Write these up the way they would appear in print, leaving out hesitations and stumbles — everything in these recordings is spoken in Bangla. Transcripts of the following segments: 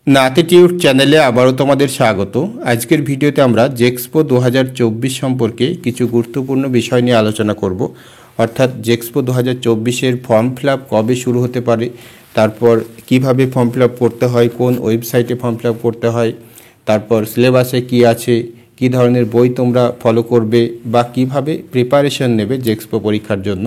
নাতিটিউড চ্যানেলে আবারও তোমাদের স্বাগত। আজকের ভিডিওতে আমরা জেক্সপো 2024 সম্পর্কে কিছু গুরুত্বপূর্ণ বিষয় নিয়ে আলোচনা করব। অর্থাৎ জেক্সপো 2024-এর ফর্ম ফিল আপ কবে শুরু হতে পারে, তারপর কিভাবে ফর্ম ফিল আপ করতে হয়, কোন ওয়েবসাইটে ফর্ম ফিল আপ করতে হয়, তারপর সিলেবাসে কি আছে, কী ধরনের বই তোমরা ফলো করবে বা কিভাবে প্রিপারেশন নেবে জেক্সপো পরীক্ষার জন্য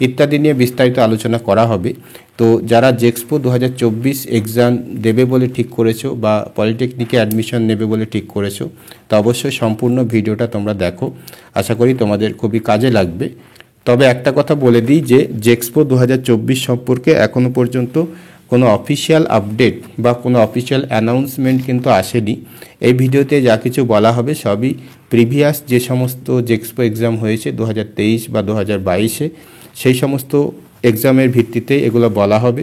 ইত্যাদি নিয়ে বিস্তারিত আলোচনা করা হবে। তো যারা জেক্সপো 2024 এক্সাম দেবে বলে ঠিক করেছো বা পলিটেকনিকে অ্যাডমিশন নেবে বলে ঠিক করেছো, তো অবশ্যই সম্পূর্ণ ভিডিওটা তোমরা দেখো। আশা করি তোমাদের খুবই কাজে লাগবে। তবে একটা কথা বলে দিই যে জেক্সপো 2024 সম্পর্কে এখনও পর্যন্ত কোনো অফিসিয়াল আপডেট বা কোনো অফিসিয়াল অ্যানাউন্সমেন্ট কিন্তু আসেনি। এই ভিডিওতে যা কিছু বলা হবে সবই প্রিভিয়াস যে সমস্ত জেক্সপো এক্সাম হয়েছে 2023 বা 2022-এ, সেই সমস্ত এক্সামের ভিত্তিতে এগুলো বলা হবে।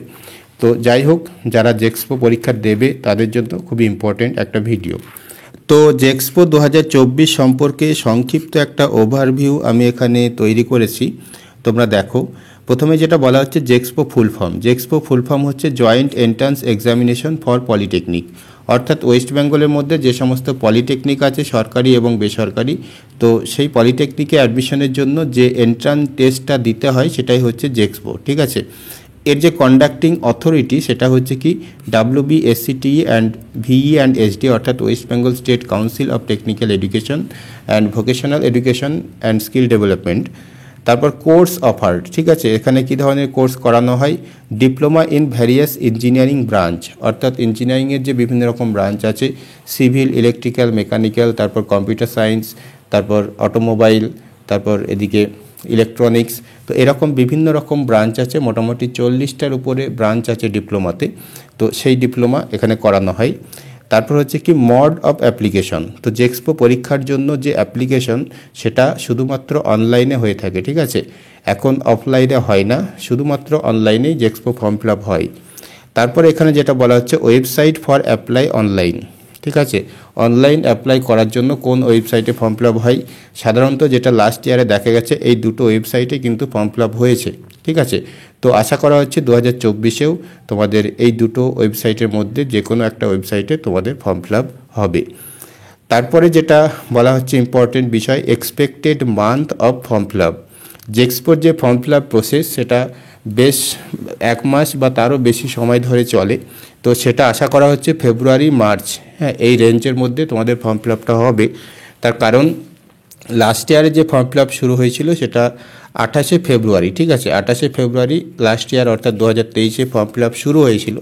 তো যাই হোক, যারা জেক্সপো পরীক্ষা দেবে তাদের জন্য খুবই ইম্পর্টেন্ট একটা ভিডিও। তো জেক্সপো 2024 সম্পর্কে সংক্ষিপ্ত একটা ওভারভিউ আমি এখানে তৈরি করেছি, তোমরা দেখো। প্রথমে যেটা বলা হচ্ছে JEXPO full form. JEXPO full form হচ্ছে joint entrance examination for polytechnic. অর্থাৎ ওয়েস্ট বেঙ্গলের মধ্যে যে সমস্ত পলিটেকনিক আছে সরকারি এবং বেসরকারি, তো সেই পলিটেকনিকে অ্যাডমিশনের জন্য যে এন্ট্রান্স টেস্টটা দিতে হয় সেটাই হচ্ছে জেক্সপো, ঠিক আছে। এর যে কন্ডাক্টিং অথরিটি সেটা হচ্ছে কি WBSCTE and VE and SD, অর্থাৎ West Bengal state council of technical education and vocational education and skill development. তারপর কোর্স অফার্ড, ঠিক আছে। এখানে কী ধরনের কোর্স করানো হয়? Diploma in various engineering branch, অর্থাৎ ইঞ্জিনিয়ারিংয়ের যে বিভিন্ন রকম ব্রাঞ্চ আছে, সিভিল, ইলেকট্রিক্যাল, মেকানিক্যাল, তারপর কম্পিউটার সায়েন্স, তারপর অটোমোবাইল, তারপর এদিকে ইলেকট্রনিক্স। তো এরকম বিভিন্ন রকম ব্রাঞ্চ আছে, মোটামুটি 40টার উপরে ব্রাঞ্চ আছে ডিপ্লোমাতে। তো সেই ডিপ্লোমা এখানে করানো হয়। তারপর হচ্ছে কি মোড অফ অ্যাপ্লিকেশন। তো জেক্সপো পরীক্ষার জন্য যে অ্যাপ্লিকেশন সেটা শুধুমাত্র অনলাইনে হয়ে থাকে, ঠিক আছে। এখন অফলাইনে হয় না, শুধুমাত্র অনলাইনেই জেক্সপো ফর্ম ফিল আপ হয়। তারপর এখানে যেটা বলা হচ্ছে ওয়েবসাইট ফর অ্যাপ্লাই অনলাইন, ঠিক আছে। অনলাইন অ্যাপ্লাই করার জন্য কোন ওয়েবসাইটে ফর্ম ফিল আপ হয়? সাধারণত যেটা লাস্ট ইয়ারে দেখা গেছে এই দুটো ওয়েবসাইটে কিন্তু ফর্ম ফিল আপ হয়েছে, ঠিক আছে। তো আশা করা হচ্ছে 2024-এও তোমাদের এই দুটো ওয়েবসাইটের মধ্যে যে কোনো একটা ওয়েবসাইটে তোমাদের ফর্ম ফিল আপ হবে। তারপরে যেটা বলা হচ্ছে ইম্পর্টেন্ট বিষয়, expected month of form fill up. জেক্সপোর যে ফর্ম ফিল আপ প্রসেস সেটা বেশ 1 মাস বা তারও বেশি সময় ধরে চলে। তো সেটা আশা করা হচ্ছে ফেব্রুয়ারি মার্চ, হ্যাঁ, এই রেঞ্জের মধ্যে তোমাদের ফর্ম ফিল আপটা হবে। তার কারণ লাস্ট ইয়ারে যে ফর্ম ফিল আপ শুরু হয়েছিল সেটা 28শে ফেব্রুয়ারি, ঠিক আছে। 28শে ফেব্রুয়ারি লাস্ট ইয়ার, অর্থাৎ 2023-এ ফর্ম ফিল আপ শুরু হয়েছিল।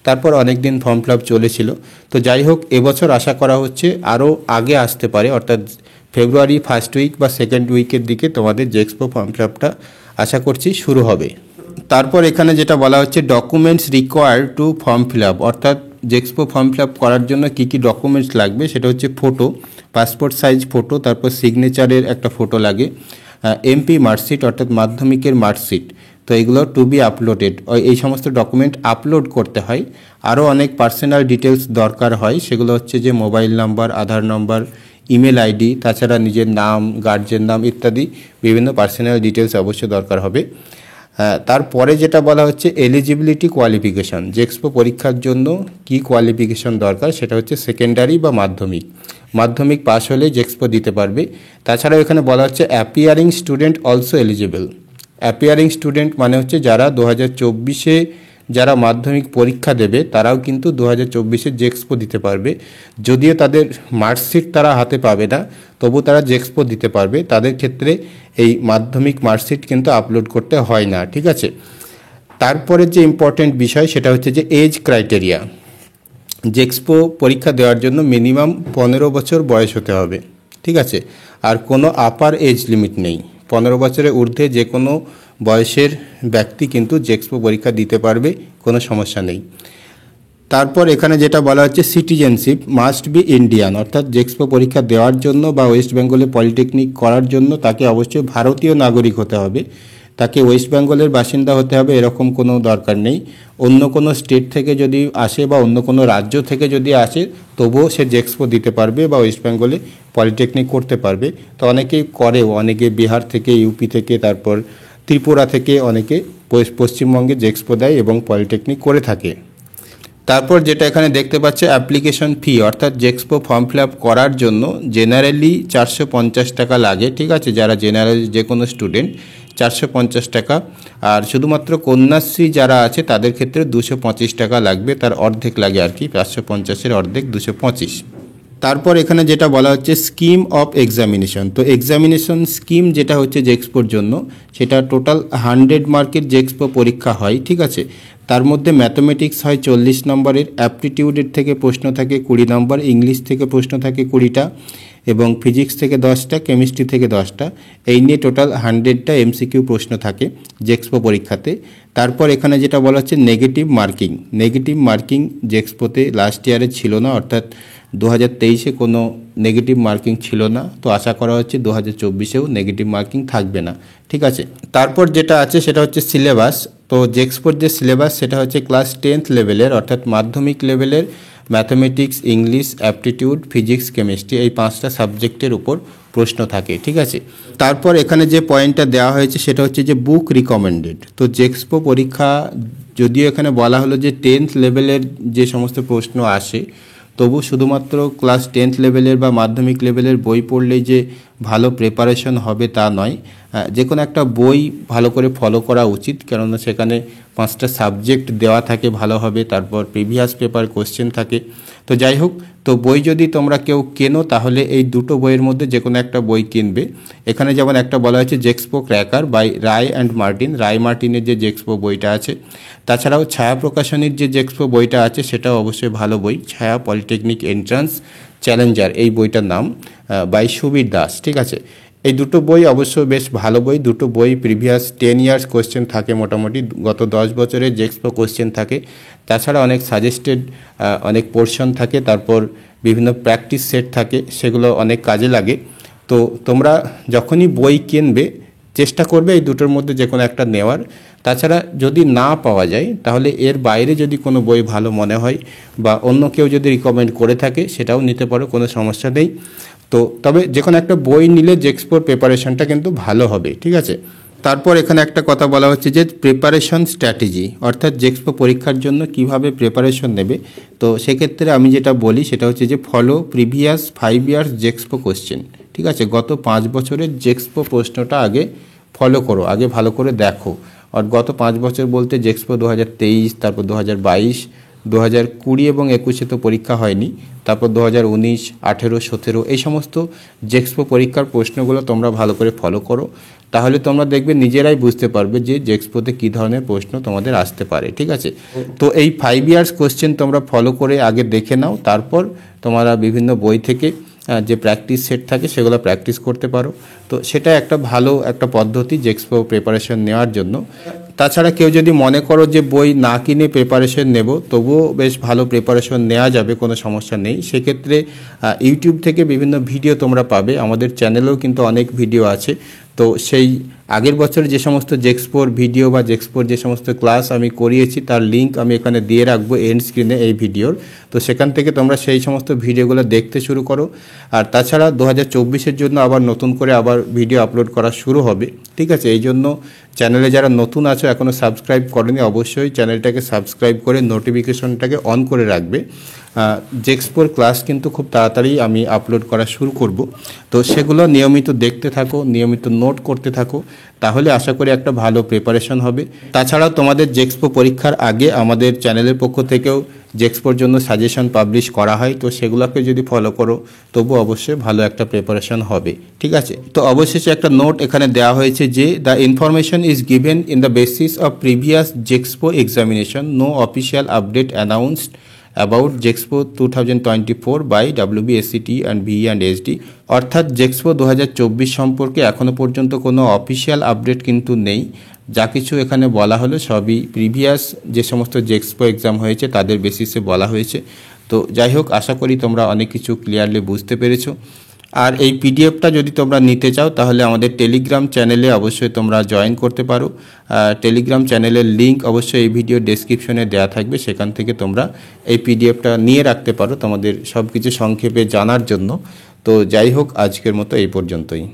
তারপর অনেক দিন ফর্ম ফিল আপ চলেছিল। তো যাই হোক, এবছর আশা করা হচ্ছে আরও আগে আসতে পারে, অর্থাৎ ফেব্রুয়ারি ফার্স্ট উইক বা সেকেন্ড উইকের দিকে তোমাদের জেক্সপো ফর্ম ফিল আপটা আশা করছি শুরু হবে। তারপর এখানে যেটা বলা হচ্ছে documents required to form fill up, অর্থাৎ জেক্সপো ফর্ম ফিল আপ করার জন্য কী কী ডকুমেন্টস লাগবে সেটা হচ্ছে ফটো, পাসপোর্ট সাইজ ফটো, তারপর সিগনেচারের একটা ফটো লাগে, MP মার্কশিট অর্থাৎ মাধ্যমিকের মার্কশিট। তো এগুলো টু বি আপলোডেড, এই সমস্ত ডকুমেন্ট আপলোড করতে হয়। আরও অনেক পার্সোনাল ডিটেলস দরকার হয়, সেগুলো হচ্ছে যে মোবাইল নাম্বার, আধার নম্বর, ইমেল ID, তাছাড়া নিজের নাম, গার্জেন নাম ইত্যাদি বিভিন্ন পার্সোনাল ডিটেলস অবশ্যই দরকার হবে। তারপরে যেটা বলা হচ্ছে এলিজিবিলিটি কোয়ালিফিকেশান। জেক্সপো পরীক্ষার জন্য কি কোয়ালিফিকেশন দরকার সেটা হচ্ছে সেকেন্ডারি বা মাধ্যমিক। মাধ্যমিক পাস হলে জেক্সপো দিতে পারবে। তাছাড়াও এখানে বলা হচ্ছে appearing student also eligible. Appearing student মানে হচ্ছে যারা 2024-এ যারা মাধ্যমিক পরীক্ষা দেবে তারাও কিন্তু 2024-এ জেক্সপো দিতে পারবে। যদিও তাদের মার্কশিট তারা হাতে পাবে না, তবু তারা জেক্সপো দিতে পারবে। তাদের ক্ষেত্রে এই মাধ্যমিক মার্কশিট কিন্তু আপলোড করতে হয় না, ঠিক আছে। তারপরে যে ইম্পর্টেন্ট বিষয় সেটা হচ্ছে যে এজ ক্রাইটেরিয়া। জেক্সপো পরীক্ষা দেওয়ার জন্য মিনিমাম 15 বছর বয়স হতে হবে, ঠিক আছে। আর কোনো আপার এজ লিমিট নেই। 15 বছরের ঊর্ধ্বে যে কোনো বয়সের ব্যক্তি কিন্তু জেক্সপো পরীক্ষা দিতে পারবে, কোনো সমস্যা নেই। তারপর এখানে যেটা বলা হচ্ছে সিটিজেনশিপ মাস্ট বি ইন্ডিয়ান, অর্থাৎ জেক্সপো পরীক্ষা দেওয়ার জন্য বা ওয়েস্ট বেঙ্গলে পলিটেকনিক করার জন্য তাকে অবশ্যই ভারতীয় নাগরিক হতে হবে। তাকে ওয়েস্ট বেঙ্গলের বাসিন্দা হতে হবে এরকম কোনো দরকার নেই। অন্য কোনো স্টেট থেকে যদি আসে বা অন্য কোনো রাজ্য থেকে যদি আসে তবুও সে জেক্সপো দিতে পারবে বা ওয়েস্ট বেঙ্গলে পলিটেকনিক করতে পারবে। তো অনেকেই করেও, অনেকে বিহার থেকে, ইউপি থেকে, তারপর ত্রিপুরা থেকে অনেকে পশ্চিমবঙ্গে জেক্সপো দেয় এবং পলিটেকনিক করে থাকে। তারপর যেটা এখানে দেখতে পাচ্ছে অ্যাপ্লিকেশন ফি, অর্থাৎ জেক্সপো ফর্ম ফিল আপ করার জন্য জেনারেলি 450 টাকা লাগে, ঠিক আছে। যারা জেনারেল যে কোনো স্টুডেন্ট 450 টাকা, আর শুধুমাত্র কন্যাশ্রী যারা আছে তাদের ক্ষেত্রে 225 টাকা লাগবে, তার অর্ধেক লাগে আর কি, 550-এর অর্ধেক 225। তারপর এখানে যেটা বলা হচ্ছে স্কিম অফ এক্সামিনেশন, তো এক্সামিনেশন স্কিম যেটা হচ্ছে জেক্সপোর জন্য, সেটা টোটাল 100 মার্কের জেক্সপো পরীক্ষা হয়, ঠিক আছে। তার মধ্যে ম্যাথমেটিক্স হয় 40 নম্বরের, অ্যাপটিটিউডের থেকে প্রশ্ন থাকে 20 নম্বর, ইংলিশ থেকে প্রশ্ন থাকে 20টা, এবং ফিজিক্স থেকে 10টা, কেমিস্ট্রি থেকে 10টা। এই নিয়ে টোটাল 100টা এমসিকিউ প্রশ্ন থাকে জেক্সপো পরীক্ষাতে। তারপর এখানে যেটা বলা হচ্ছে নেগেটিভ মার্কিং, নেগেটিভ মার্কিং জেক্সপোতে লাস্ট ইয়ারে ছিল না, অর্থাৎ 2023-এ কোনো নেগেটিভ মার্কিং ছিল না, তো আশা করা হচ্ছে 2024-এও নেগেটিভ মার্কিং থাকবে না, ঠিক আছে। তারপর যেটা আছে সেটা হচ্ছে সিলেবাস, তো জেক্সপোর যে সিলেবাস সেটা হচ্ছে ক্লাস 10th লেভেলের, অর্থাৎ মাধ্যমিক লেভেলের mathematics, English, aptitude, physics, chemistry, এই 5টা সাবজেক্টের উপর প্রশ্ন থাকে, ঠিক আছে। তারপর এখানে যে পয়েন্টটা দেওয়া হয়েছে সেটা হচ্ছে যে বুক রিকমেন্ডেড, তো জেক্সপো পরীক্ষা যদিও এখানে বলা হলো যে 10th লেভেলের যে সমস্ত প্রশ্ন আসে, তবু শুধুমাত্র ক্লাস 10th লেভেলের বা মাধ্যমিক লেভেলের বই পড়লেই যে ভালো প্রিপারেশন হবে তা নয়, যে কোনো একটা বই ভালো করে ফলো করা উচিত, কেননা সেখানে 5টা সাবজেক্ট দেওয়া থাকে ভালোভাবে, তারপর প্রিভিয়াস পেপার কোশ্চেন থাকে। তো যাই হোক, তো বই যদি তোমরা কেউ কেনো তাহলে এই দুটো বইয়ের মধ্যে যে কোনো একটা বই কিনবে। এখানে যেমন একটা বলা হয়েছে JEXPO cracker by Ray and Martin, রায় মার্টিনের যে জেক্সপো বইটা আছে, তাছাড়াও ছায়া প্রকাশনীর যে জেক্সপো বইটা আছে সেটাও অবশ্যই ভালো বই, ছায়া পলিটেকনিক এন্ট্রান্স চ্যালেঞ্জার এই বইটার নাম, বাই সুবীর দাস, ঠিক আছে। এই দুটো বই অবশ্য বেশ ভালো বই, দুটো বই প্রিভিয়াস 10 ইয়ার্স কোশ্চেন থাকে, মোটামুটি গত 10 বছরের জেক্সপো কোশ্চেন থাকে, তাছাড়া অনেক সাজেস্টেড অনেক পোর্শন থাকে, তারপর বিভিন্ন প্র্যাকটিস সেট থাকে, সেগুলো অনেক কাজে লাগে। তো তোমরা যখনই বই কিনবে চেষ্টা করবে এই দুটোর মধ্যে যে কোনো একটা নেওয়ার। তাছাড়া যদি না পাওয়া যায় তাহলে এর বাইরে যদি কোনো বই ভালো মনে হয় বা অন্য কেউ যদি রিকমেন্ড করে থাকে সেটাও নিতে পারো, কোনো সমস্যা নেই। তো তবে যে কোনো একটা বই নিলে জেক্সপোর প্রিপারেশনটা কিন্তু ভালো হবে, ঠিক আছে। তারপর এখানে একটা কথা বলা হচ্ছে যে প্রিপারেশন স্ট্র্যাটেজি, অর্থাৎ জেক্সপো পরীক্ষার জন্য কিভাবে প্রিপারেশন নেবে। তো সেক্ষেত্রে আমি যেটা বলি সেটা হচ্ছে যে ফলো প্রিভিয়াস 5 ইয়ার্স জেক্সপো কোশ্চেন, ঠিক আছে। গত 5 বছরের জেক্সপো প্রশ্নটা আগে ফলো করো, আগে ভালো করে দেখো। আর গত 5 বছর বলতে জেক্সপো 2023, তারপর 2022, 2020 এবং 21-এ তো পরীক্ষা হয়নি, তারপর 2019, 18, 17 এই সমস্ত জেক্সপো পরীক্ষার প্রশ্নগুলো তোমরা ভালো করে ফলো করো, তাহলে তোমরা দেখবে নিজেরাই বুঝতে পারবে যে জেক্সপোতে কী ধরনের প্রশ্ন তোমাদের আসতে পারে, ঠিক আছে। তো এই 5 ইয়ার্স কোশ্চেন তোমরা ফলো করে আগে দেখে নাও, তারপর তোমরা বিভিন্ন বই থেকে যে প্র্যাকটিস সেট থাকে সেগুলো প্র্যাকটিস করতে পারো। তো সেটা একটা ভালো একটা পদ্ধতি জেক্সপো প্রিপারেশন নেওয়ার জন্য। তাছাড়া কেউ যদি মনে করো যে বই না কিনে প্রিপারেশন নেব, তবুও বেশ ভালো প্রিপারেশন নেওয়া যাবে, কোনো সমস্যা নেই। সেক্ষেত্রে ইউটিউব থেকে বিভিন্ন ভিডিও তোমরা পাবে, আমাদের চ্যানেলেও কিন্তু অনেক ভিডিও আছে। তো সেই আগের বছর যে সমস্ত জেক্সপোর ভিডিও বা জেক্সপোর যে সমস্ত ক্লাস আমি করিয়েছি তার লিঙ্ক আমি এখানে দিয়ে রাখবো এন্ড স্ক্রিনে এই ভিডিওর। তো সেখান থেকে তোমরা সেই সমস্ত ভিডিওগুলো দেখতে শুরু করো। আর তাছাড়া 2024-এর জন্য আবার নতুন করে আবার ভিডিও আপলোড করা শুরু হবে, ঠিক আছে। এই জন্য চ্যানেলে যারা নতুন আছো এখনও সাবস্ক্রাইব করোনি, অবশ্যই চ্যানেলটাকে সাবস্ক্রাইব করে নোটিফিকেশনটাকে অন করে রাখবে। জেক্সপোর ক্লাস কিন্তু খুব তাড়াতাড়ি আমি আপলোড করা শুরু করব, তো সেগুলো নিয়মিত দেখতে থাকো, নিয়মিত নোট করতে থাকো, তাহলে আশা করি একটা ভালো প্রিপারেশন হবে। তাছাড়াও তোমাদের জেক্সপো পরীক্ষার আগে আমাদের চ্যানেলের পক্ষ থেকেও জেক্সপোর জন্য সাজেশন পাবলিশ করা হয়, তো সেগুলোকে যদি ফলো করো তবু অবশ্যই ভালো একটা প্রিপারেশন হবে, ঠিক আছে। তো অবশেষে একটা নোট এখানে দেওয়া হয়েছে যে the information is given in the basis of previous JEXPO examination, no official update announced about JEXPO 2024 by WBSCT and VE&SD, অর্থাৎ জেক্সপো 2024 সম্পর্কে এখনও পর্যন্ত কোনো অফিসিয়াল আপডেট কিন্তু নেই। যা কিছু এখানে বলা হলো সবই প্রিভিয়াস যে সমস্ত জেক্সপো এক্সাম হয়েছে তাদের বেসিসে বলা হয়েছে। তো যাই হোক, আশা করি তোমরা অনেক কিছু ক্লিয়ারলি বুঝতে পেরেছো। আর এই পিডিএফটা যদি তোমরা নিতে চাও তাহলে আমাদের টেলিগ্রাম চ্যানেলে অবশ্যই তোমরা জয়েন করতে পারো। টেলিগ্রাম চ্যানেলের লিঙ্ক অবশ্যই এই ভিডিও ডেসক্রিপশনে দেওয়া থাকবে, সেখান থেকে তোমরা এই পিডিএফটা নিয়ে রাখতে পারো তোমাদের সব কিছু সংক্ষেপে জানার জন্য। তো যাই হোক, আজকের মতো এই পর্যন্তই।